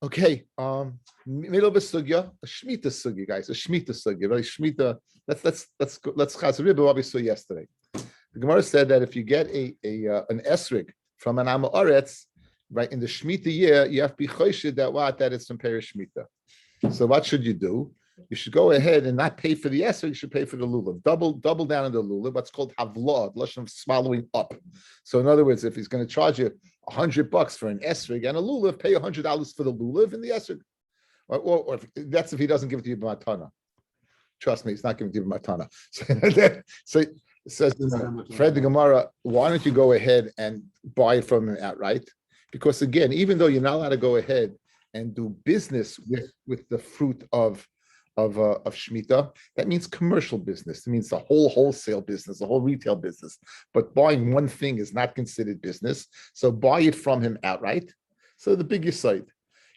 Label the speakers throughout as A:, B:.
A: Okay, middle of a sugya, a shmita sugya, guys, a shmita sugya, right? Shmita. Let's chazir what we saw yesterday. The Gemara said that if you get an esrig from an amoretz, right, in the shmita year, you have to be choshid that it's from perish shmita. So what should you do? You should go ahead and not pay for the esrig. You should pay for the lulav. Double down on the lulav. What's called havlah, lashon of swallowing up. So in other words, if he's going to charge you $100 for an esrig and a lulav, pay $100 for the lulav and the esrig. Or that's if he doesn't give it to you matana. Trust me, he's not giving it to you matana. So it says Fred the Gemara, why don't you go ahead and buy it from him outright? Because again, even though you're not allowed to go ahead and do business with the fruit of Shemitah, that means commercial business. It means the whole wholesale business, the whole retail business. But buying one thing is not considered business. So buy it from him outright. So the biggest side,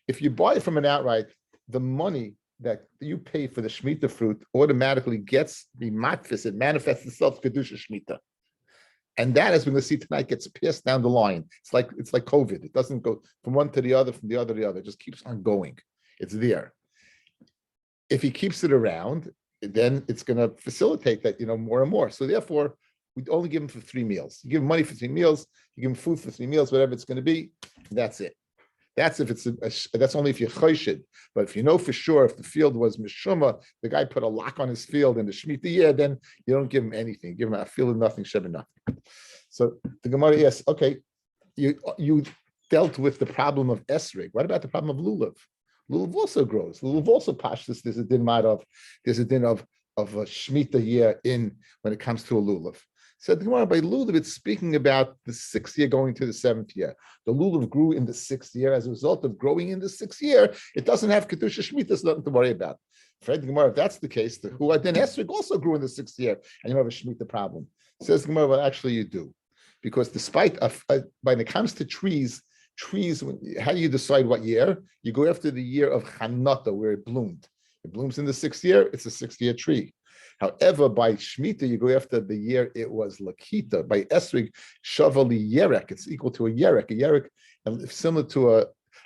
A: if you buy it from an outright, the money that you pay for the Shemitah fruit automatically gets the matfis. It manifests itself kedusha Shemitah. And that, as we're going to see tonight, gets passed down the line. It's like COVID. It doesn't go from one to the other, from the other to the other. It just keeps on going. It's there. If he keeps it around, then it's going to facilitate that, more and more. So therefore, we only give him for 3 meals. You give him money for 3 meals. You give him food for 3 meals, whatever it's going to be. That's it. That's if that's only if you're choshid. But if you know for sure, if the field was mishuma, the guy put a lock on his field in the Shemitah year, then you don't give him anything. You give him a field of nothing, sheba nothing. So the Gemara asks, okay, you dealt with the problem of esrig. What about the problem of lulav? Lulav also grows. Lulav also pashtus. There's a din of a Shemitah year when it comes to a lulav. So the Gemara by lulav, it's speaking about the 6th year going to the 7th year. The lulav grew in the 6th year. As a result of growing in the 6th year, it doesn't have kedusha Shemitah. There's nothing to worry about. Fred the Gemara, if that's the case, the Huadin Esrig also grew in the 6th year, and you have a Shemitah problem. Says the Gemara, well, actually you do, because despite when it comes to trees, how do you decide what year? You go after the year of Chanata, where it bloomed. It blooms in the 6th year, it's a 6th year tree. However, by Shemitah, you go after the year it was Lakita. By Esrig, Shavali Yerek, it's equal to a Yerek. A Yerek, similar to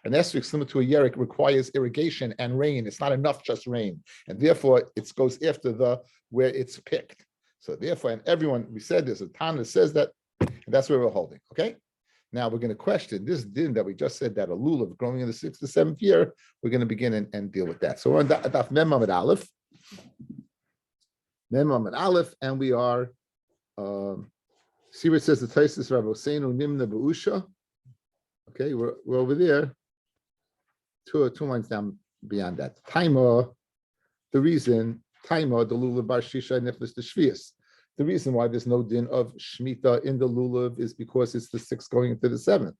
A: an Esrig, similar to a Yerek, requires irrigation and rain. It's not enough just rain. And therefore, it goes after where it's picked. So therefore, and everyone, we said there's a Tana that says that, and that's where we're holding, okay? Now we're going to question this din that we just said that a lulav growing in the 6th to 7th year. We're going to begin and deal with that. So we're on Daf Mem Amud Aleph. Mem Amud Aleph, and we are, see where it says the Taisus Rav Oseinu Nimna Be'usha. Okay, we're over there. Two lines down beyond that. Taima, the lulav bar shisha niflis the shvius. The reason why there's no din of Shemitah in the lulav is because it's the 6th going into the 7th.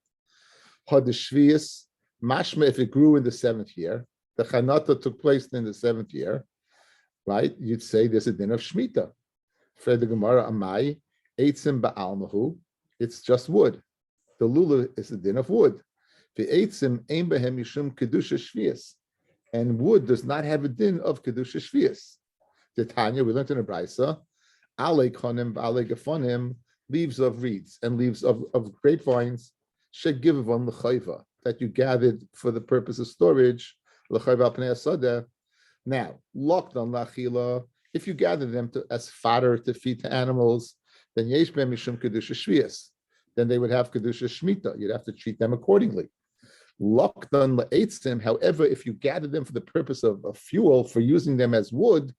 A: Had the shvius, mashma, if it grew in the 7th year, the chanata took place in the 7th year, right? You'd say there's a din of Shemitah. Fred the Gemara Amai, eitzim ba'almahu, it's just wood. The lulav is a din of wood. The eitzim ein behem yishum kedusha shvius, and wood does not have a din of kedusha shvius. The Tanya, we learned in a brisa, ale konim, ale gefonim, leaves of reeds and leaves of grapevines, shegivavon l'chayva, that you gathered for the purpose of storage, l'chayva pnei asadeh. Now, lockdown lachila, if you gather them as fodder to feed to animals, then yesh ben mishum kedusha shvius, then they would have kedusha shmita. You'd have to treat them accordingly. Lockdown la'etzim, however, if you gather them for the purpose of fuel, for using them as wood,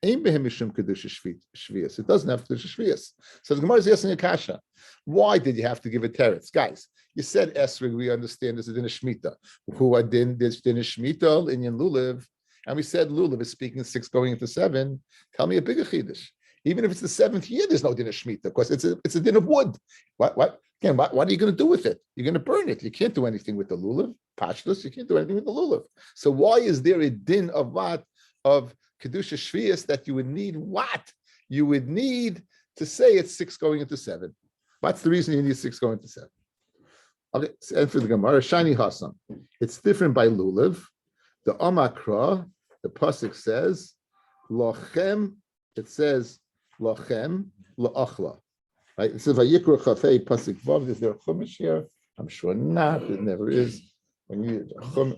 A: it doesn't have kedusha shvius. So the Gemara is asking a kasha. Why did you have to give a teretz? Guys, you said esrig, we understand there's a din of shmita. Who adin, there's din of shmita, inyan lulav. And we said lulav is speaking 6 going into 7. Tell me a bigger chiddush. Even if it's the 7th year, there's no din of shmita, because it's a din of wood. What? Again, what are you going to do with it? You're going to burn it. You can't do anything with the lulav. Pashtus, you can't do anything with the lulav. So why is there a din of what? Of kedusha shvius that you would need what? You would need to say it's 6 going into 7. What's the reason you need 6 going into 7? Okay, and for the Gemara, shani hasam. It's different by lulav. The Amakra, the pasuk says, lochem. It says lochem laachla. Right? It says vayikra chafei pasuk vav. Is there a chumash here? I'm sure not. It never is. When you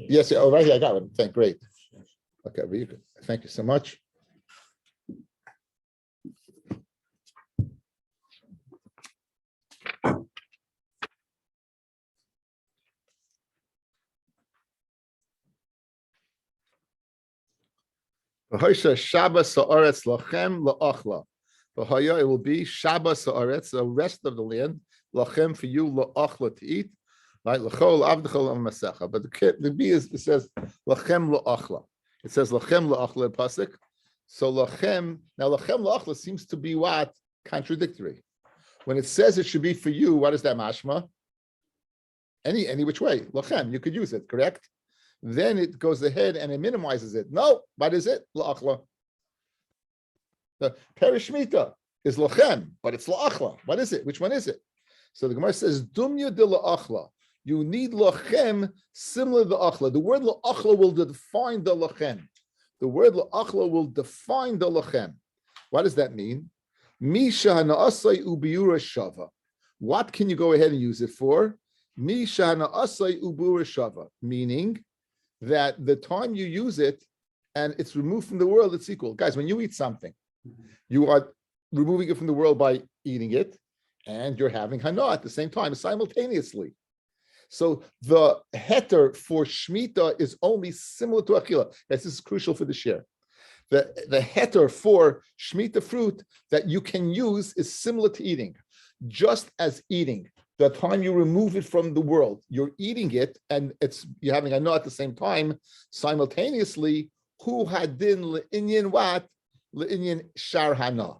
A: yes, oh right here, I got it. Great. Okay, very good. Thank you so much. Shabbos haaretz lachem la'achla. It will be Shabbos haaretz, the rest of the land, lachem for you la'achla to eat, right? L'chol avdechol masecha. But the B is it says lachem la'achla. It says lachem la'achla pasuk. So lachem la'achla seems to be what contradictory. When it says it should be for you, what is that mashma? Any which way lachem you could use it, correct? Then it goes ahead and it minimizes it. No, what is it? La'achla. The perishmita is lachem, but it's la'achla. What is it? Which one is it? So the Gemara says, dumya de la'achla. You need lachem similar to the achla. The word la'achla will define the lachem. The word la'achla will define the lachem. What does that mean? Misha na'asai ubiura shava. What can you go ahead and use it for? Misha na'asai ubiura shava. Meaning that the time you use it and it's removed from the world, it's equal. Guys, when you eat something, you are removing it from the world by eating it, and you're having hana at the same time, simultaneously. So the heter for Shemitah is only similar to Achila. This is crucial for the share. The heter for Shemitah fruit that you can use is similar to eating. Just as eating, the time you remove it from the world, you're eating it, and you're having hana at the same time, simultaneously, who had din le'inyan what? Le'inyan shar hana.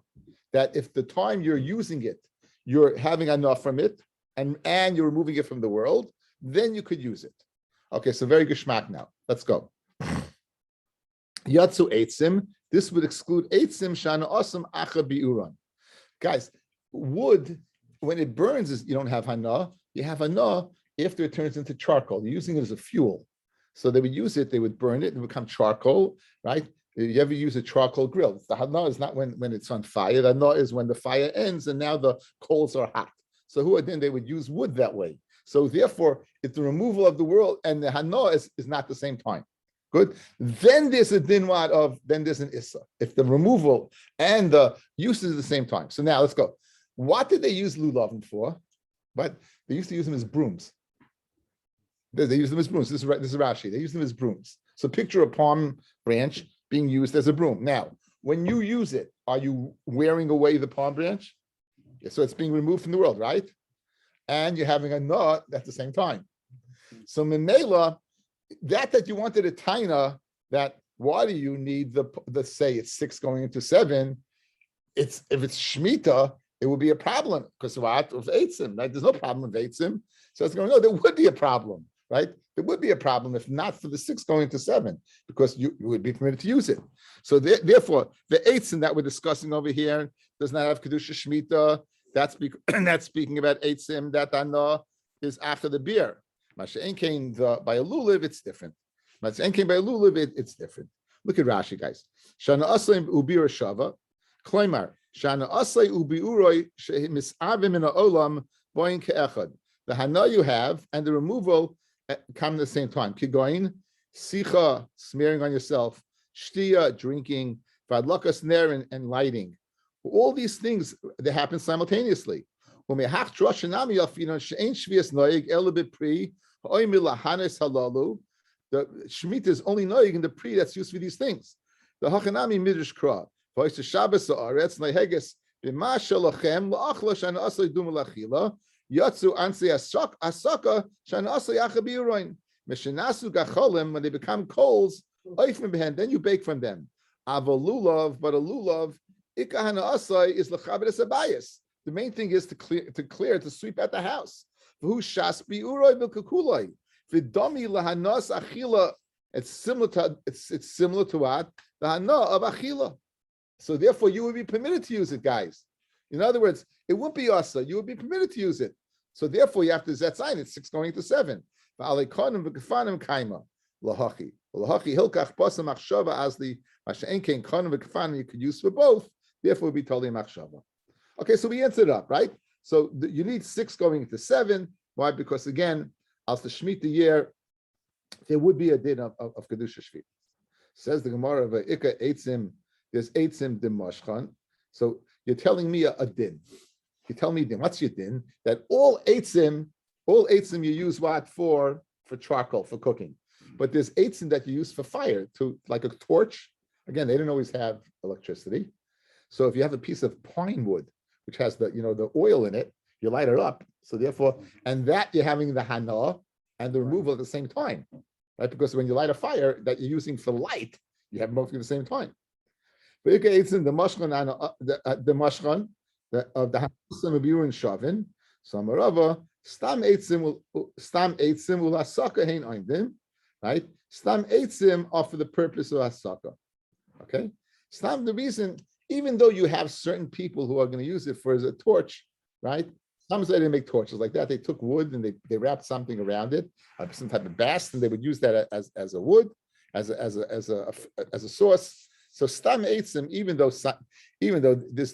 A: That if the time you're using it, you're having enough from it, and you're removing it from the world, then you could use it. Okay, so very geshmak now. Let's go. Yatsu eitzim. This would exclude eitzim shana osam acha biuran. Guys, wood, when it burns, you don't have hana. You have hana after it turns into charcoal. You're using it as a fuel. So they would use it, they would burn it and become charcoal, right? You ever use a charcoal grill? The hana is not when it's on fire. The hana is when the fire ends and now the coals are hot. So then they would use wood that way. So therefore, if the removal of the world and the hana is not the same time. Good. Then there's a dinwad then there's an issa. If the removal and the use is at the same time. So now let's go. What did they use lulavim for? But they used to use them as brooms. They use them as brooms. This is Rashi. They use them as brooms. So picture a palm branch being used as a broom. Now, when you use it, are you wearing away the palm branch? So it's being removed from the world, right? And you're having a nut at the same time. So Memela, that you wanted a taina, that why do you need the say it's 6 going into 7? If it's Shemitah, it would be a problem because what of eitzim, right? There's no problem with eitzim. So it's going, no, there would be a problem, right? There would be a problem if not for the 6 going to 7, because you would be permitted to use it. So therefore, the eitzim that we're discussing over here does not have kedusha Shemitah. That's speaking about eitzim that ana is after the beer. Mashe'en came by a lulav, it's different. Mashe'en came by a lulav, it's different. Look at Rashi, guys. Shana asayim ubir shava, kloimar shana asay ubiuroi shemisavim in olam boin ke'echad. The hana you have and the removal come at the same time. Kigoin, sicha, smearing on yourself, shtia, drinking, vadlakas ner, and lighting. All these things, they happen simultaneously. The Shemitah is only noig in the pre that's used for these things. The Hachanami Midrash Kra. Voice to Shabbos Haaretz Neheges B'ma Shalachem LaAchla Shana Asay Dum LaChila Yatsu Ansei Asaka Shana Asay Achabiroin Meshanasu Gacholim, when they become coals, then you bake from them. Avalulav, but a lulav Ikahana Asay is Lachabed Abayis. The main thing is to clear, to sweep out the house. Who shas biuroi bilkakuloi. Vidami lahanas achila. It's similar to what? The hana of achila. So therefore, you would be permitted to use it, guys. In other words, it wouldn't be asa. You would be permitted to use it. So therefore, you have to zetzayin. It's 6 going to 7. Va'alekonim v'kefanim kaima lahachi. Lahachi hilkach pasam machshava as the masha'enkein konim v'kefanim you could use for both. Therefore, it would be totally machshava. Okay, so we answered up, right? So you need 6 going into 7. Why? Because again, as the Shemitah year, there would be a din of kedusha shvit. Says the Gemara of Ika Eitzim, there's Eitzim Dimashchan. So you're telling me a din. You tell me din. What's your din? That all Eitzim you use what for charcoal, for cooking. But there's Eitzim that you use for fire, to like a torch. Again, they didn't always have electricity. So if you have a piece of pine wood, which has the oil in it, you light it up. So therefore, and that you're having the hana and the removal at the same time. Right? Because when you light a fire that you're using for light, you have both at the same time. The mashchan of the Hasim of Yurin Shavin, Samarava, Stam Eitzim Ulasaka Hein Eindim, right? Stam Eitzim are for the purpose of Asaka. Okay? Stam, the reason, even though you have certain people who are going to use it for as a torch, right? Some say they make torches like that. They took wood and they wrapped something around it, some type of bast, and they would use that as a wood, as a source. So stam eitzim, even though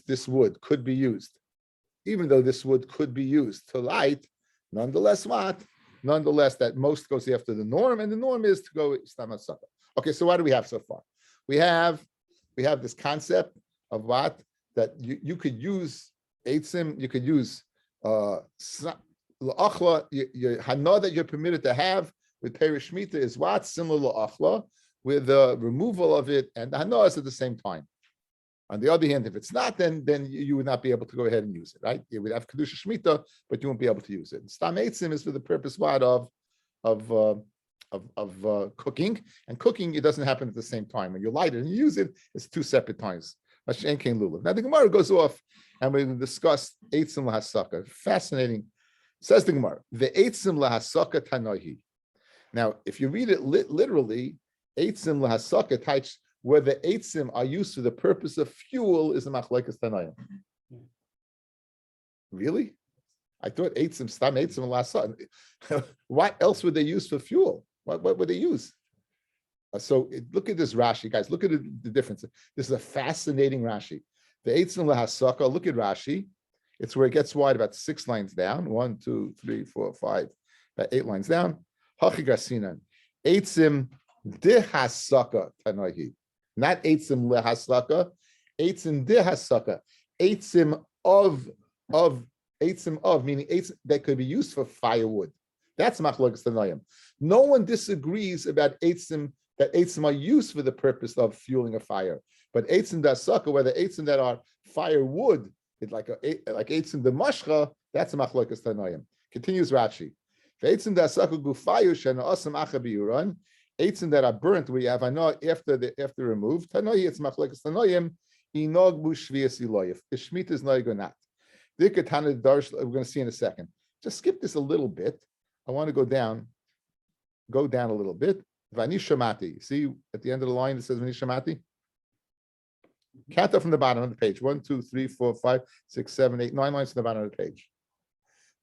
A: this wood could be used, to light, nonetheless that most goes after the norm, and the norm is to go stam asaka. Okay, so what do we have so far? We have this concept of what that you could use eitzim, you could use la'achla, your hana that you're permitted to have with perish mita is what? Similar la'achla, with the removal of it, and the hana is at the same time. On the other hand, if it's not, then you would not be able to go ahead and use it, right? You would have kedusha shmita, but you won't be able to use it. Stam eitzim is for the purpose what of cooking, and cooking it doesn't happen at the same time. When you light it and you use it, it's two separate times. Now the Gemara goes off, and we discuss eitzim lahasaka. Fascinating. Says the Gemara, the eitzim lahasaka tanohi. Now, if you read it literally, eitzim lahasaka types where the eitzim are used for the purpose of fuel is a machlekes tanayim. Really? I thought eitzim, stam eitzim lahasaka. What else would they use for fuel? What would they use? So look at this Rashi, guys. Look at the difference. This is a fascinating Rashi. The eitzim lahasaka. Look at Rashi. It's where it gets wide, about 6 lines down. 1, 2, 3, 4, 5, about 8 lines down. Hachi grasinan. Eitzim dehasaka tanohi. Not eitzim lehasaka. Eitzim dehasaka. Eitzim of meaning eitzim that could be used for firewood. That's machlokes tanoim. No one disagrees about eitzim, that eitzim are used for the purpose of fueling a fire. But eitzim dasaka, whether eitzim that are firewood, like eitzim demashcha, that's a machlokes tanoim. Continues Rashi. Eitzim dasaka gufayu shena asam acha biyuran. Eitzim that are burnt, we have after removed. Tanoim, it's machlokes tanoim. Inog bu shvias iloyef. The shmita is noig or not. We're going to see in a second. Just skip this a little bit. I want to go down a little bit. Vanishamati. See at the end of the line it says Vanishamati. Count up from the bottom of the page. 1, 2, 3, 4, 5, 6, 7, 8, 9 lines from the bottom of the page.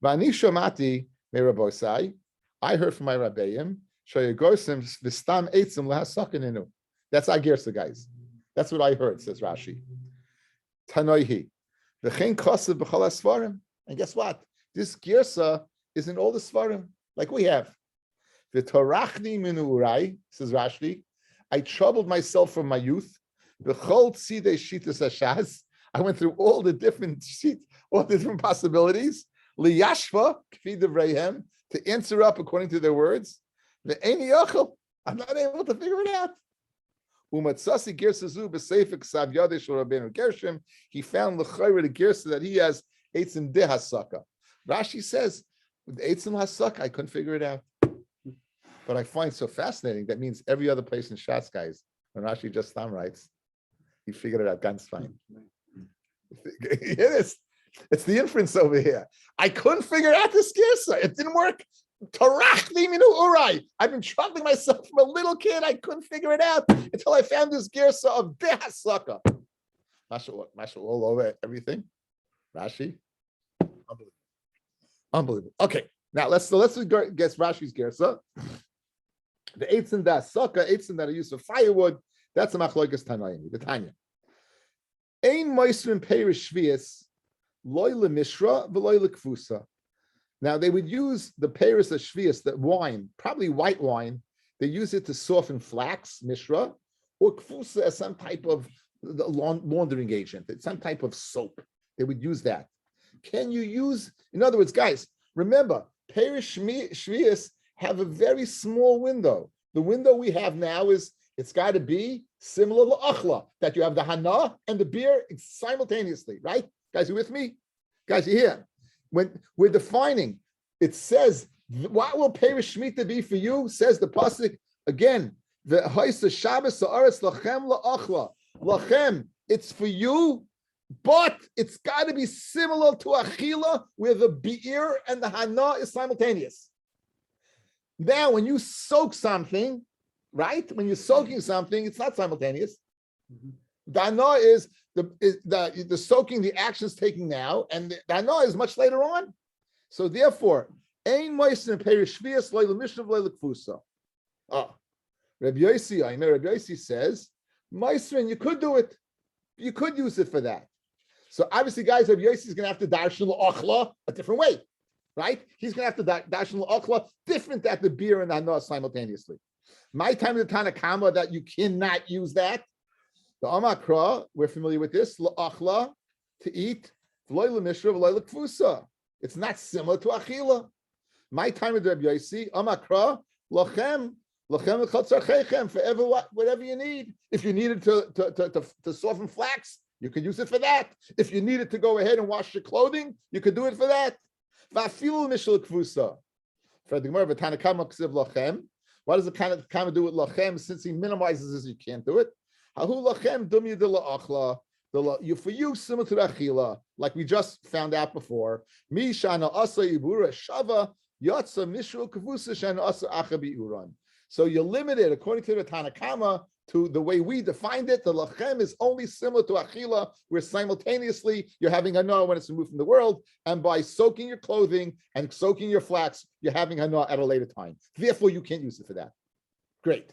A: Vanishamati me Rabosai. I heard from my Rabbeim. Shoyagorsim v'stam eitzim lahasakaninu. That's our girsa, guys. That's what I heard, says Rashi. Tanoihi. V'chein kosev b'chol hasfarim. And guess what? This girsa is in all the svarim, like we have. V'torachni minu urai, says Rashi. I troubled myself from my youth. V'chol tzidei shitas hashas. I went through all the different sheets, all the different possibilities. Liyashva k'fi devreihem, to answer up according to their words. Ve'eni yachol. I'm not able to figure it out. Umatzasi girsa zu b'seifik sav yadesh Rabbeinu Gershom. He found l'chayra the girsa that he has eitzim dehasaka. Rashi says, with eitzim hasaka, I couldn't figure it out. But I find it so fascinating. That means every other place in Shas, guys, when Rashi just Stam writes, he figured it out ganz fine. It's the inference over here. I couldn't figure out this girsa. It didn't work. Tarachni minu urai. I've been troubling myself from a little kid. I couldn't figure it out until I found this girsa of dehasaka. Masha all over everything. Rashi. Unbelievable. Okay, now let's guess Rashi's gersa. The eitzim da sukkah, eitzim that are used for firewood, that's a machlokes tanoim. The Tanya. Ein moisrim perish shvius loy lemishra v'loy lekfusa. Now they would use the perish of shvius, that wine, probably white wine, they use it to soften flax, mishra, or kfusa as some type of laundering agent, some type of soap. They would use that. Can you use, in other words, guys, remember, Perish Shvius have a very small window. The window we have now is, it's got to be similar to Achla, that you have the Hana and the beer simultaneously, right? Guys, you with me? Guys, you here? When we're defining, it says, what will Perish Shemitah be for you? Says the pasuk again, the Haisa Shabbos Sa'aretz Lachem La'achla. Lachem, it's for you, but it's got to be similar to Achila, where the beer and the Hana is simultaneous. Now, when you soak something, right? When you're soaking something, it's not simultaneous. The Hana is the soaking, the action's taking now, and the Hana is much later on. So therefore, Ein Moisen Perish Shvius Lo L'Mishnav Lo L'Kfusa. Rabbi Yossi says, Moisen, you could do it. You could use it for that. So obviously, guys, Rabbi Yossi is going to have to darshan l'achla a different way, right? He's going to have to darshan l'achla different than the beer and the hana simultaneously. My time of the Tanakama that you cannot use that. The Amakra, we're familiar with this, l'achla, to eat, v'loy l'mishra, v'loy l'kfusa. It's not similar to achila. My time of the Rabbi Yossi, Amakra, lachem l'chatzarchechem, for whatever you need. If you needed to soften flax, you could use it for that. If you needed to go ahead and wash your clothing, you could do it for that. Va'afilu mishal kfusa. For the Gemara, v'tanakama ksiv lachem. What does the Tanakama do with lachem? Since he minimizes this, you can't do it. Hahu lachem dum yidila achla. For you, similar to the achila, like we just found out before. Mi shana asa ibura shava yatsa mishal kfusa shana asa achabi uran. So you're limited, according to the Tanakama, to the way we defined it. The lachem is only similar to achila, where simultaneously you're having hana when it's removed from the world, and by soaking your clothing and soaking your flax, you're having hana at a later time. Therefore, you can't use it for that. Great.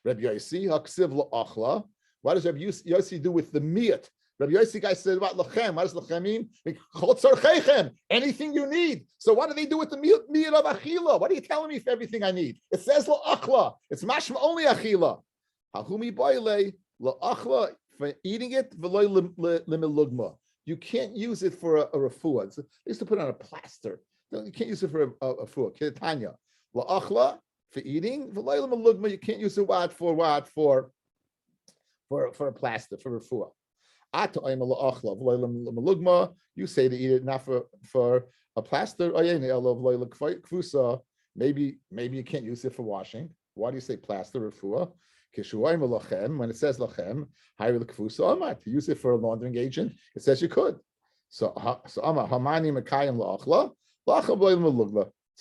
A: Rabbi Yossi, haksiv la'achla. What does Rabbi Yossi do with the miyat? Rabbi Yossi guy said about lachem. What does lachem mean? Anything you need. So what do they do with the miyat of achila? What are you telling me for everything I need? It says la'achla. It's mashma only achila. Hahumi boile la'achla, for eating it, v'loy lemilugma. You can't use it for a refuah. They used to put on a plaster. You can't use it for a refuah. Ketanya la'achla, for eating, v'loy lemilugma. You can't use it for a plaster, for refuah. You say to eat it not for a plaster. Maybe you can't use it for washing. Why do you say plaster refuah? When it says lachem, to use it for a laundering agent, it says you could. So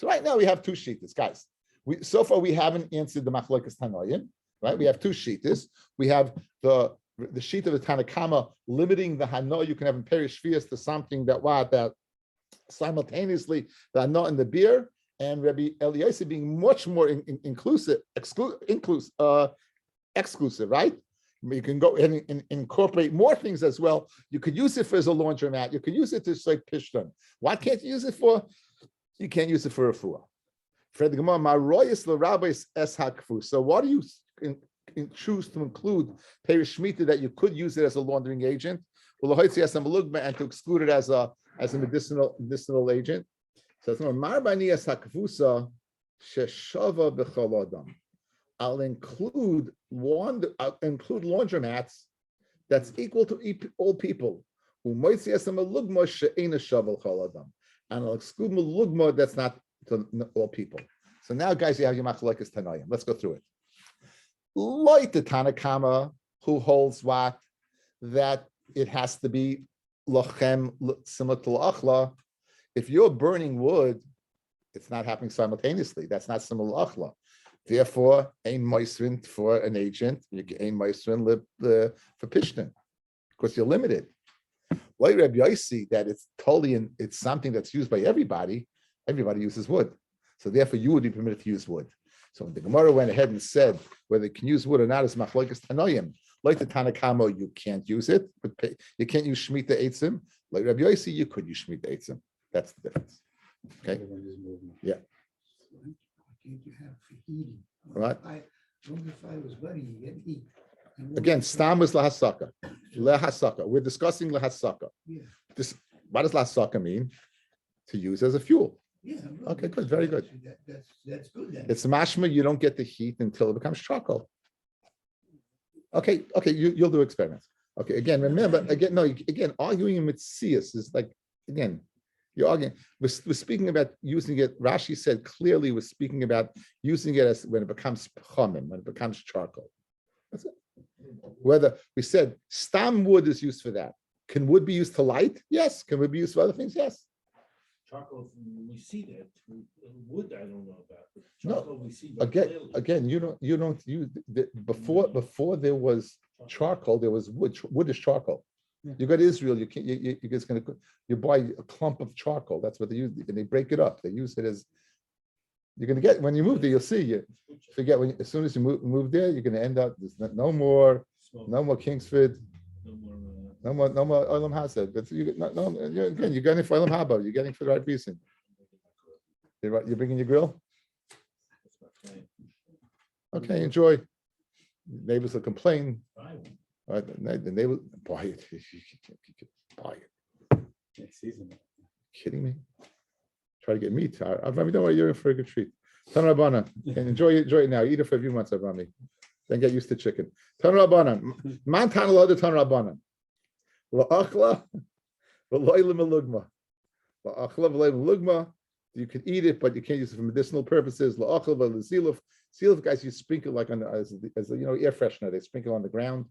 A: right now we have two shittas, guys. So far we haven't answered the machlokas tanoim, right? We have two shittas. We have the sheet of the Tanakama limiting the hana you can have in perish shvius to something that simultaneously the hana and the beer, and Rabbi Eliezer being much more exclusive, right? You can go and incorporate more things as well. You could use it as a laundromat. You could use it to like pishton. What can't you use it for? You can't use it for a refuah. For the Gemara, maroyis l'rabbis es hakfu. So what do you choose to include perish shmita that you could use it as a laundering agent, and to exclude it as a medicinal agent? So it's marbani es hakfusa sheshava b'chol adam. I'll include laundromats that's equal to all people. And I'll exclude malugma that's not to all people. So now, guys, you have your machlokes tanoim. Let's go through it. Like the Tanakama, who holds what? That it has to be lachem similar to la'achla. If you're burning wood, it's not happening simultaneously. That's not similar to la'achla. Therefore, ein moisrin for an agent, you get ein moisrin for pishtin, because you're limited. Like Rabbi Yossi, that it's totally it's something that's used by everybody. Everybody uses wood, so therefore you would be permitted to use wood. So when the Gemara went ahead and said whether you can use wood or not is machlokes tanoim. Like the Tanakamo, you can't use it, but you can't use shmita eitzim. Like Rabbi Yossi, you could use shmita eitzim. That's the difference. Okay. Yeah.
B: can't you have for heating?
A: Right.
B: Only if I was buddy, you get heat.
A: Again, stam was lahasaka. Lahasaka. We're discussing lahasaka.
B: Yeah.
A: This, what does lahasaka mean? To use as a fuel.
B: Yeah.
A: Okay, good, very good.
B: That's good then.
A: It's mashma, you don't get the heat until it becomes charcoal. Okay, you'll do experiments. Okay, again, remember, again, arguing in Mitzias is like, again, you're arguing. We're speaking about using it. Rashi said clearly we're speaking about using it as when it becomes pchamim, when it becomes charcoal. That's it. Whether we said stam wood is used for that. Can wood be used to light? Yes. Can wood be used for other things? Yes.
C: Charcoal, we see that. Wood, I don't know about. But
A: No.
C: charcoal, we see very clearly.
A: Again, you don't use before there was charcoal, there was wood. Wood is charcoal.
B: Yeah.
A: You go to Israel, you can't. You're just gonna buy a clump of charcoal. That's what they use, and they break it up. They use it as. You're gonna get when you move there. You'll see. You forget as soon as you move there, you're gonna end up. There's no more Kingsford. No more Olam Hazard. But you're getting for Olam Haba. You're getting for the right reason. You're bringing your grill. Okay, enjoy. Neighbors will complain. Right, the neighbor buy it. Buy it. Kidding me? Try to get meat. Avrami, don't worry, you're in for a good treat. Tan Rabbana, and enjoy it now. Eat it for a few months, Avrami. Then get used to chicken. Tan Rabbana, man tan lo Tan Rabbana. La'achla, v'loy l'melugma. La'achla v'loy l'melugma. You can eat it, but you can't use it for medicinal purposes. La'achla v'l'ziluf. Siluf, guys, you sprinkle like on as air freshener. They sprinkle on the ground.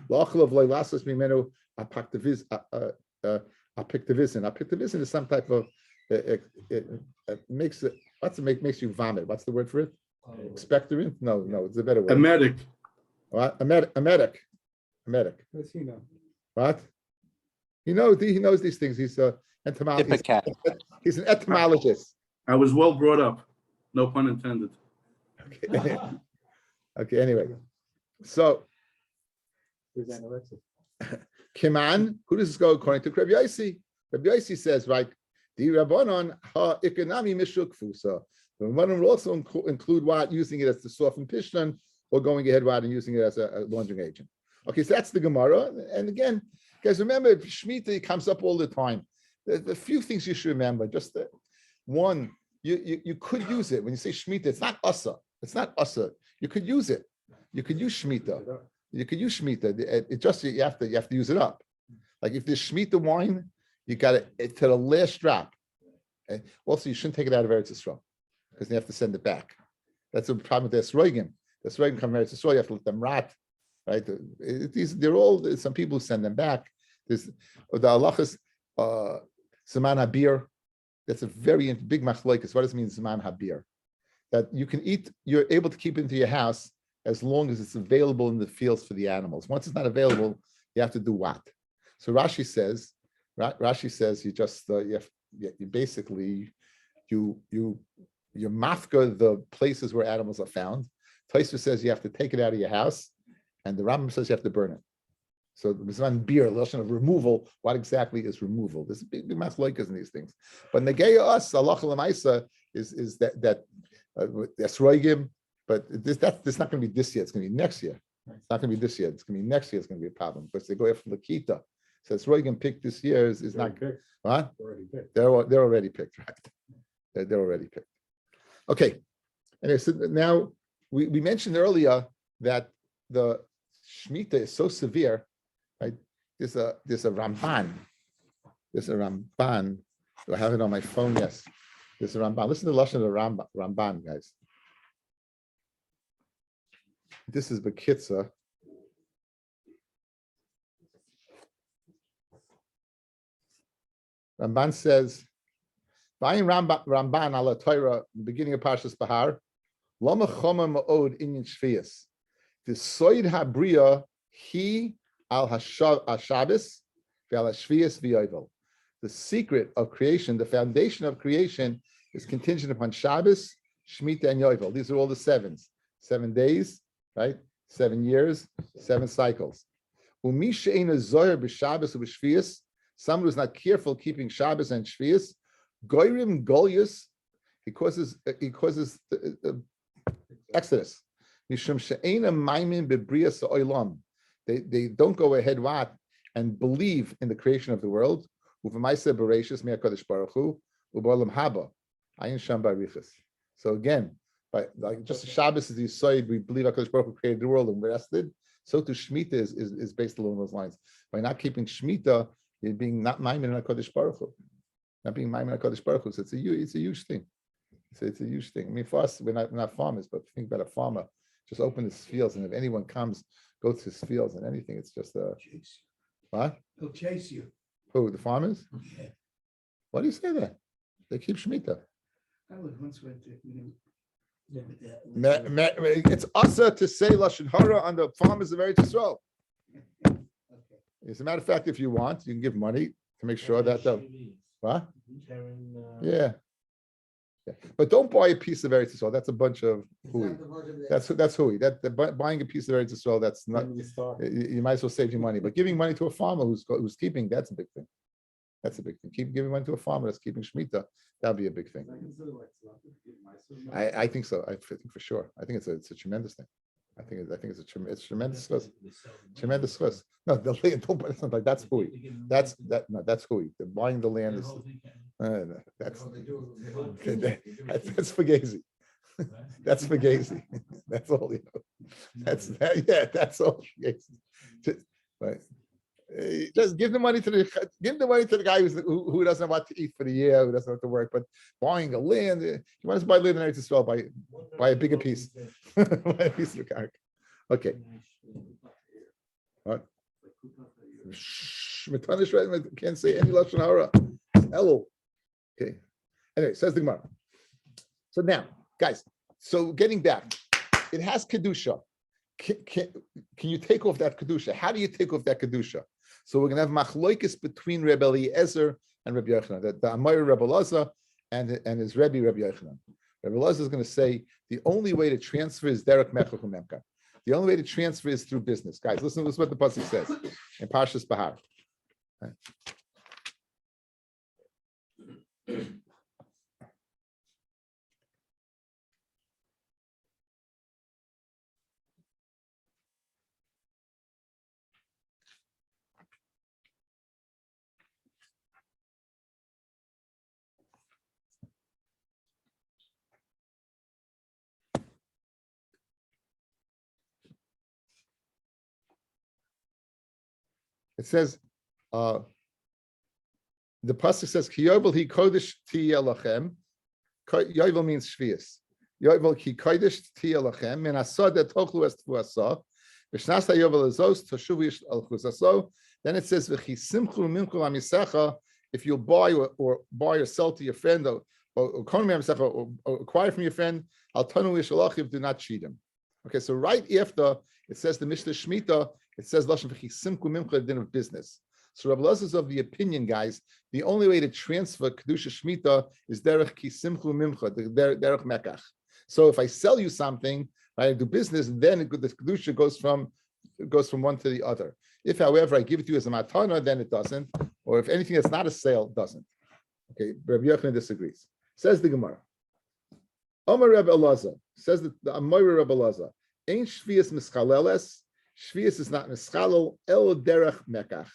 A: La'achla v'loy lasas mimenu. Apictivizin is some type of it makes it. Makes you vomit? What's the word for it? Expectorant? No, it's a better word.
D: Emetic.
A: What? Emetic.
B: What's he know?
A: What? He knows these things. He's an entomologist. He's an etymologist.
D: I was well brought up. No pun intended.
A: Okay. Okay. Anyway, so Kiman, who does this go according to Rabbi Yossi? Rabbi Yossi says, right, the Rabbanon ha economy mishukfusa. The Rabbanon will also include what using it as the soften pishnan or going ahead and using it as a laundering agent. Okay, so that's the Gemara. And again, guys, remember Shemitah comes up all the time. The few things you should remember. Just that one, you could use it when you say Shemitah. It's not asa. It's not asa. You could use it. You could use Shemitah. You could use Shemitah. It just you have to use it up. Like if there's Shemitah wine, you got it to the last drop. And also, you shouldn't take it out of Eretz Yisrael because you have to send it back. That's the problem with the Esrogim. The Esrogim come from Eretz Yisrael. You have to let them rot. Right? They're all some people who send them back. There's the halachas Zaman Habir. That's a very big machlokes. What does it mean, Zaman Habir? That you can eat, you're able to keep it into your house as long as it's available in the fields for the animals. Once it's not available, you have to do what? So Rashi says you just you basically you mafka the places where animals are found. Tosfos says you have to take it out of your house, and the Rambam says you have to burn it. So the Mizman beer, the notion of removal. What exactly is removal? There's big machlokes in these things. But Negeya us halacha l'maisa is that esrogim. But that's not going to be this year. It's going to be next year. It's not going to be this year. It's going to be next year. It's going to be a problem because they go after the kita. So esrogim picked this year is not good. What? They're already picked, right? They're already picked. Okay. Anyway, so now we mentioned earlier that the Shemitah is so severe, right? There's a Ramban. There's a Ramban. Do I have it on my phone? Yes. There's a Ramban. Listen to the lashon of the Ramban, guys. This is Bekitza. Ramban says, "Ba'in Ramban ala Torah, the beginning of Parshas Bahar, lama choma ma'od inyan shvius. The soid habriya he al hashabbos ve'al hashvius v'yovel. The secret of creation, the foundation of creation, is contingent upon Shabbos, Shemitah, and Yovel. These are all the sevens. 7 days, right? 7 years, 7 cycles. Umi she'ena zoyer b'Shabbos u'b'shvius. Someone who's not careful keeping Shabbos and Shvius, goyrim golyus, He causes exodus. Mishum she'ena maimin bebrias olam. They don't go ahead what and believe in the creation of the world. Uvamaisa bereshis me'akadosh baruch hu u'ba'olam haba ayin sham barichas. So again, by like just the Shabbos is the side we believe HaKadosh Baruch Hu created the world and rested. So to Shemitah is based along those lines. By not keeping Shemitah, you're being not maimin in HaKadosh Baruch Hu. Not being maimin in HaKadosh Baruch Hu. So it's a huge thing. It's a huge thing. I mean, for us, we're not farmers, but think about a farmer. Just open his fields, and if anyone comes, go to his fields and anything, it's just a what?
B: He'll chase you.
A: Who, the farmers?
B: Yeah.
A: Why do you say that? They keep Shemitah.
B: I was once went to,
A: It's asa to say lashon hara on the farmers of Eretz Yisrael.
B: Okay.
A: As a matter of fact, if you want, you can give money to make sure that the what? Yeah. But don't buy a piece of Eretz Yisrael. That's a bunch of hooey. That's hooey. Buying a piece of Eretz Yisrael. That's not. You might as well save your money. But giving money to a farmer who's keeping, that's a big thing. That's a big thing. Keep giving money to a farmer that's keeping Shemitah. That'll be a big thing. I think so. I think for sure. I think it's a tremendous thing. I think it's tremendous. Tremendous fuss. No, the land. Don't put it like that's hooey. That's hooey. The buying the land is that's fugazi. That's fugazi. That's all you know. That's all fugazi. Right. Just give the money to the guy who doesn't know what to eat for the year, who doesn't have to work. But buying a land, you want to buy land in Eretz Yisrael, buy a bigger piece, buy a piece of the car. Okay. What? Can't say any lashon hara. Hello. Okay. Anyway, says the Gemara. So now, guys. So getting back, it has kedusha. Can you take off that kedusha? How do you take off that kedusha? So we're going to have machloikis between Rebbe Eliezer and Rabbi Yochanan. The Amar Rebbe Elazar and his Rabbi Yochanan. Rebbe Elazar is going to say the only way to transfer is derek mechach u'memka. The only way to transfer is through business. Guys, listen to what the pasuk says in Parshas Bahar. Right. It says, the pasuk says, "Ki yovel hi kodesh tiyeh lachem." Yovel means shvius. Yovel ki kodesh tiyeh lachem. Min asad et tochlu es tvuasa. V'shnas hayovel azos tashuv al chusaso. Then it says, "V'chi simchu mimchu amisecha." If you buy or sell to your friend or acquire from your friend, al tanu yishalachiv, do not cheat him. Okay, so right after it says the Mishnah Shemitah, it says lashon v'chi simchu mimcha, din of business. So Rabbi Elazar is of the opinion, guys, the only way to transfer kedusha Shemitah is derech ki simchu mimcha, derech mekach. So if I sell you something, I do business, then the kedusha goes from one to the other. If, however, I give it to you as a matana, then it doesn't. Or if anything that's not a sale, doesn't. Okay, Rabbi Yochanan disagrees. Says the Gemara. Amar Rabbi Elazar, says the Amar Rabbi Elazar, ain't shvius mischaleles. Shvius is not mischalel el derech mekach.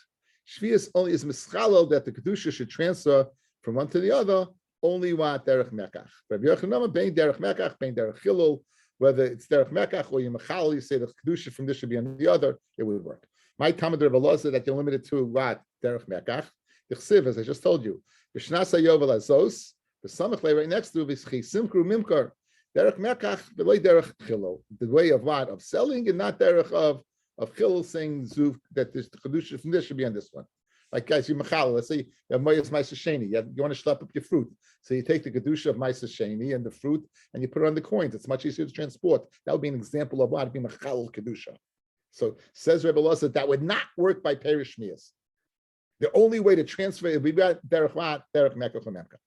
A: Shvius only is mischalel that the kedusha should transfer from one to the other. Only want derech mekach. Rabbi Yochanan bein derech mekach, bein derech chilul. Whether it's derech mekach or you mechal, you say the kedusha from this should be on the other. It would work. My comment Rabbi Elazar that you're limited to what derech mekach. The chsiv, as I just told you, v'shnas hayovel azos. The samach right next to v'schi simkru mimkar. Derech mekach, the way derech chilul. The way of what? Of selling and not derech of chilul saying zuv that this kedusha from this should be on this one. Like guys, you machal. Let's say you have mayas ma'aser sheni. You want to schlep up your fruit, so you take the kedusha of ma'aser sheni and the fruit, and you put it on the coins. It's much easier to transport. That would be an example of what being machal kedusha. So says Rebbe Elazar that would not work by perish shmias. The only way to transfer it would be derech mekach memka.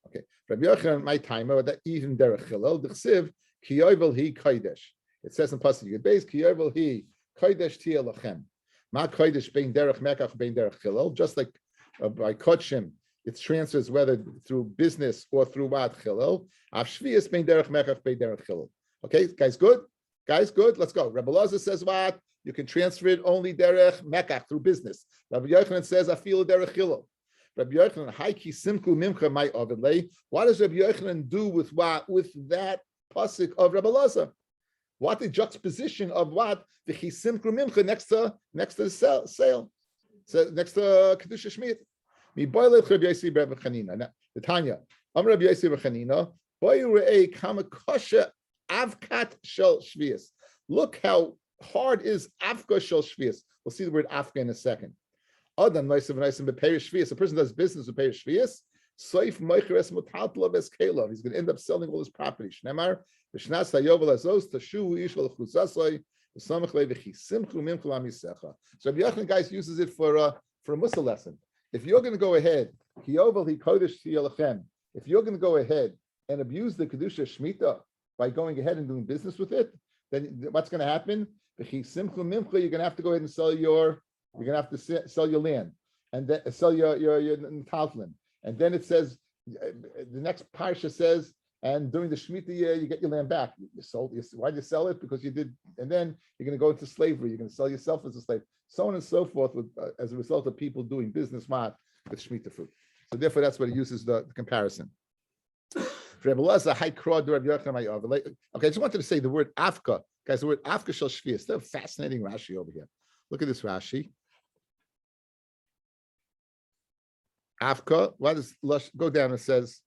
A: Okay, Rabbi Yochanan, my timer, that even derech chilel d'chsiv ki yovel hi kodesh. It says in pasuk Yud Beis ki yovel hi kodesh tiyeh lachem. Ma kodesh bein derech mekach bein derech chilel. Just like by kodshim, It transfers whether through business or through what chilul. Av shvius bein derech mekach bein derech chilul. Okay, guys, good. Guys, good. Let's go. Rabbi Elazar says what? You can transfer it only derech mekach through business. Rabbi Yochanan says afil derech chilul. Rabbi Yochanan haiki simku mimcha my ovidlei. What does Rabbi Yochanan do with what? With that pasuk of Rabbi Elazar? What the juxtaposition of what the chisimku mimcha next to the sale? So next to kedusha shmit. Mi boilech Rabbi Yossi Rabbi Chanina. The Tanya. Am Rabbi Yossi Rabbi Chanina. Boyu re'ei kama kosha avkat shel shvius. Look how hard is afka shel shvius. We'll see the word afka in a second. Adam noisim noisim beperish shvius. A person does business with perish shvius. Soif moicheres mutatla bes kelov. He's going to end up selling all his property. Shnemar v'shnas hayovel azos tashu yishol chuzasoi v'samach levichisimchu mimchu amisecha. So Rabbi Yochanan, guys, uses it for a mussar lesson. If you're going to go ahead, if you're going to go ahead and abuse the kedusha shmita by going ahead and doing business with it, then what's going to happen? You're going to have to go ahead and sell your land, and then sell your taltlin. And then it says, the next parsha says, and during the Shemitah year, you get your land back. Why did you sell it? Because you did, and then you're going to go into slavery. You're going to sell yourself as a slave, so on and so forth, as a result of people doing business with Shemitah fruit. So therefore, that's what he uses the comparison. Okay, I just wanted to say the word afka. Guys, the word afka shel shvius. They're fascinating Rashi over here. Look at this Rashi. Afka, what is go down and says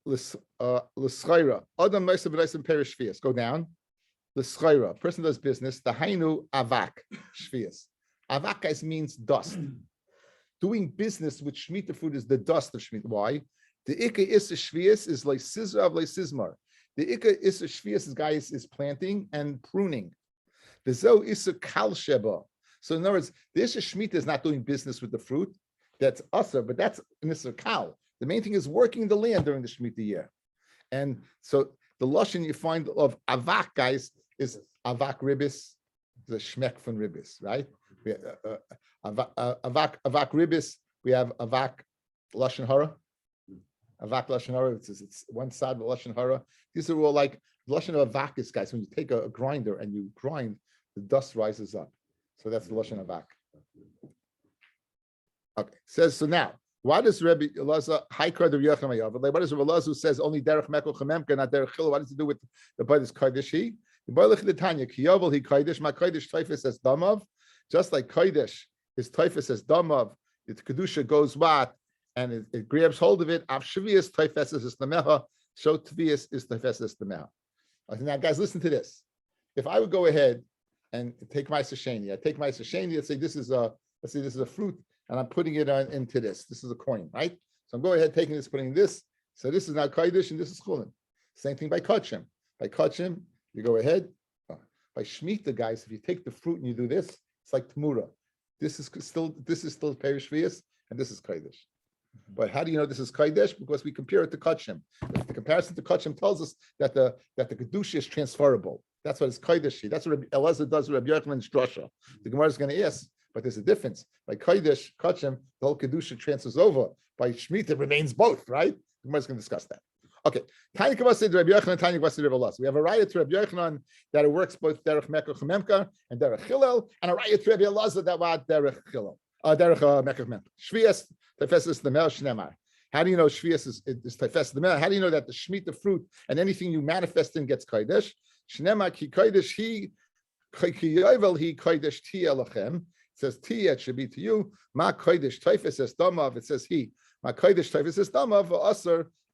A: l'schaira. Adam meisav v'neisim perish shvius. Go down. L'schaira. Person does business. The hainu avak shvius. Avak, guys, means dust. Doing business with Shemitah fruit is the dust of Shemitah. Why? The Ika Issa Shvius is like Sizra of like Sizmar. The Ika Issa Shvius, guys, is planting and pruning. The Zo Issa Kal Sheba. So in other words, the Issa Shemitah is not doing business with the fruit. That's Asa, but that's an Issa Kal. The main thing is working the land during the Shemitah year. And so the Lashon you find of Avak, guys, is Avak Ribis, the Shmek from Ribis, right? Avak Ribis, we have Avak Lashon Hara. Avak Lashon Hara, it's one side of the Lashon Hara. These are all like Lashon Avak is, guys, when you take a grinder and you grind, the dust rises up. So that's the Lashon Avak. Okay, says, so now, why does Rabbi Elazar, what does Rabbi Elazar who says only Derech Mekel Chamemka, not Derech Chil? What does it do with the Baitis Kodeshi? The Bailach the Tanya, Kiyovel he Kodesh, my Kodesh Taifas as Damav, just like Kodesh, his Taifas as Damav, the Kedusha goes what? And it grabs hold of it. Av Shavias Taifas is Nameha, so Tvias is Taifas is Nameha. Now, guys, listen to this. If I would go ahead and take my sasheni, I take my sasheni and say this is a, let's say this is a fruit, and I'm putting it into this. This is a coin, right? So I'm going ahead taking this, putting this. So this is now Kodesh and this is Chulin. Same thing by Kachim. By Kachim, you go ahead. By Shemitah, guys, if you take the fruit and you do this, it's like Tamura. This is still Perish Vias, and this is Kodesh. But how do you know this is Kodesh? Because we compare it to Kachim. The comparison to Kachim tells us that the Kedusha is transferable. That's what it's Kodesh. That's what Elazar does with Rabbi Yochanan's drasha. The Gemara is going to ask, but there's a difference. By Kodesh, Kachim, the whole Kedusha transfers over. By Shemitah, it remains both, right? The Gemara is going to discuss that. Okay. Tanya Kavasi to Rabbi Yochanan, Tanya Kavasi to Rabbi Elazar. We have a raya to Rabbi Yochanan that it works both Derech Mekach Memka and Derech Chilel, and a raya to Rabbi Elazar that what Derech Chilel, Derech Mekach Memka. Shvias Tefes the Mel Shnemar. How do you know Shvias is Tefes the Mel? How do you know that the Shemitah fruit and anything you manifest in gets Kodesh? Shnemar ki Kodesh he Yovel he Kodesh ti Elochem. It says ti, it should be to you. Ma Kodesh Tefes es Damav. It says he. Ma Kodesh Tefes es Damav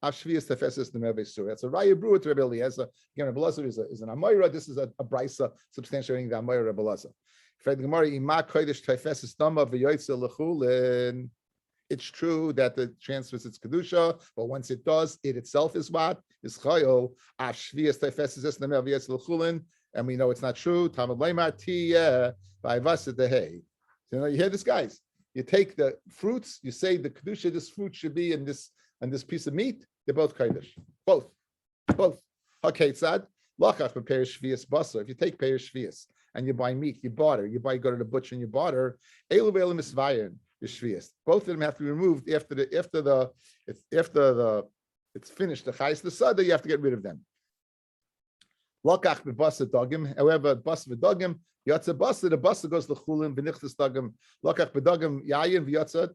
A: Aser. That's a Raya Brewer to Rabbi Eliezer. Again, Rabbi Eliezer is an Amoira. This is a brisa substantiating the Amoira Rabbi Eliezer. It's true that it transfers its kedusha, but once it does, it itself is what is chayo. And we know it's not true. You hear this, guys? You take the fruits. You say the kedusha. This fruit should be in this. And this piece of meat, they're both kodesh. Both. Okay, tzad. Lachach perish shvius basar. If you take perish shvius and you buy meat, you barter. You go to the butcher and you barter. Elu ve'elu misvayin. b'shvius. Both of them have to be removed after it's finished. The chayis the sada, you have to get rid of them. Lokach b'basa dogim. However, basa v'dogim yatsa basa. The basa goes to chulin v'nichtas dogim. Lokach b'dogim yayin v'yatsa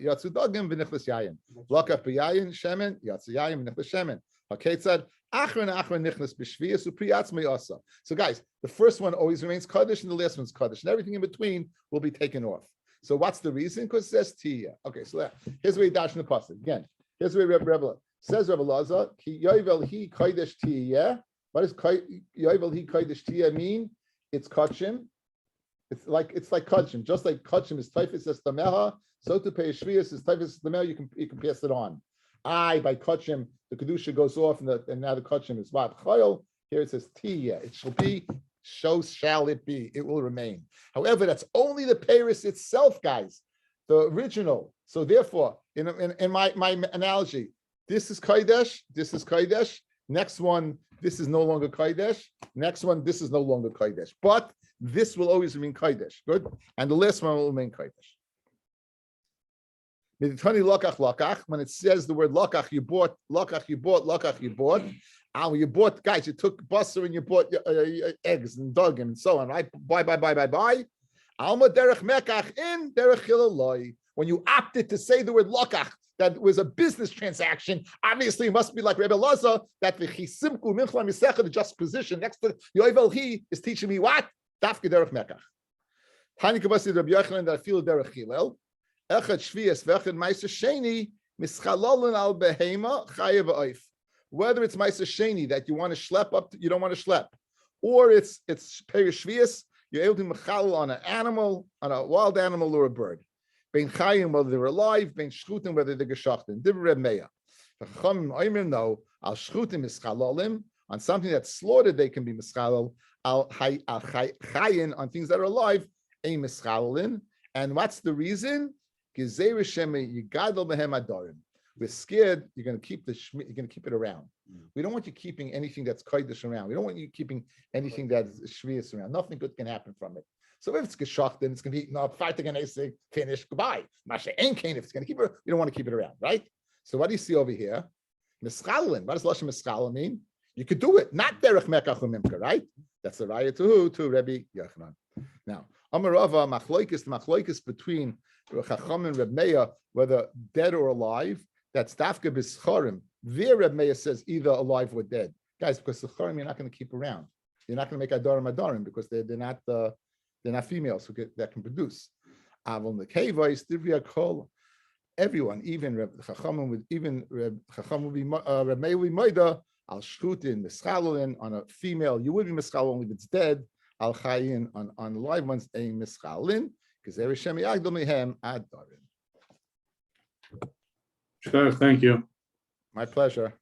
A: yatsu dogim v'nichtas yayin. Lokach b'yayin shemen yatsa yayin v'nichtas shemen. Haketzad achron nichnas b'shvius u'priyatz me'asa. So guys, the first one always remains kaddish, and the last one's kaddish, and everything in between will be taken off. So what's the reason? Because it says tiya. Okay, so here's where you dash in the pasuk again. Here's where Rebbe says Rebbe Lazar ki yovel he kaddish tiya. What does yovel he kaddish tiya mean? It's kachim. It's like kachim. Just like kachim is typhus es tameha, so to pay shvius is typhus es tameha. You can pass it on. By kachim, the kedusha goes off, and now the kachim is what chayil. Here it says tiya. It shall be. So shall it be. It will remain. However, that's only the Paris itself, guys. The original. So therefore, in my analogy, this is Kodesh. This is Kodesh. Next one, this is no longer Kodesh. Next one, this is no longer Kodesh. But this will always remain Kodesh. Good. And the last one will remain Kodesh. When it says the word lakach, you bought, lakach, you bought, lakach, you bought. You bought, guys, you took buster and you bought eggs and dog and so on, right? Buy. Alma derech mekach in derech hilaloi. When you opted to say the word lakach, that was a business transaction, obviously it must be like Rebbe Lazar, that the chisimku minchla misecha, the juxtaposition next to yovel he is teaching me what? Dafke derech mekach. Tani kabasi Rabbi Yochanan that I feel derech hilel. Echad shvias vechad meiser sheni mischalolin al behema chayev oif. Whether it's Maisa Sheni that you want to schlep up, you don't want to schlep, or it's Perish Shvius, you're able to mechal on an animal, on a wild animal or a bird. Bein Chayim, whether they're alive, Bein Shchutim, whether they're geschachten. Divrei Reb Meir. Chachamim Oimrim, no, al Shchutim mischalolim, on something that's slaughtered, they can be mischalol, al Chayin, on things that are alive, ein mischalolin. And what's the reason? Gezei Rishemi Yigadol Behem Adorim. We're scared you're going to keep it around. We don't want you keeping anything that's kodesh around. We don't want you keeping anything that's shvius around. Nothing good can happen from it. So if it's geshacht, then it's going to be no fighting and finish. Goodbye. Masha ain't kain. If it's going to keep it, you don't want to keep it around, right? So what do you see over here? Mischalin. What does lashon mischalin mean? You could do it, not derech mekach umimka, right? That's the raya to who? To Rabbi Yochanan. Now, Amarava machloikis between Chacham and Reb Meir, whether dead or alive. That's dafka b'scharim. There, Reb Meir says either alive or dead, guys, because the charim you're not going to keep around. You're not going to make adarim because they're not females that can produce. Avol nekevos divya kol. Everyone, even Reb Chachamim would Reb Meir would be moida al shchutin mischalin on a female. You would be mischal only if it's dead. Al chayin on live ones a mischalin because every shemi agdol mehem adarim.
D: Sure, thank you.
A: My pleasure.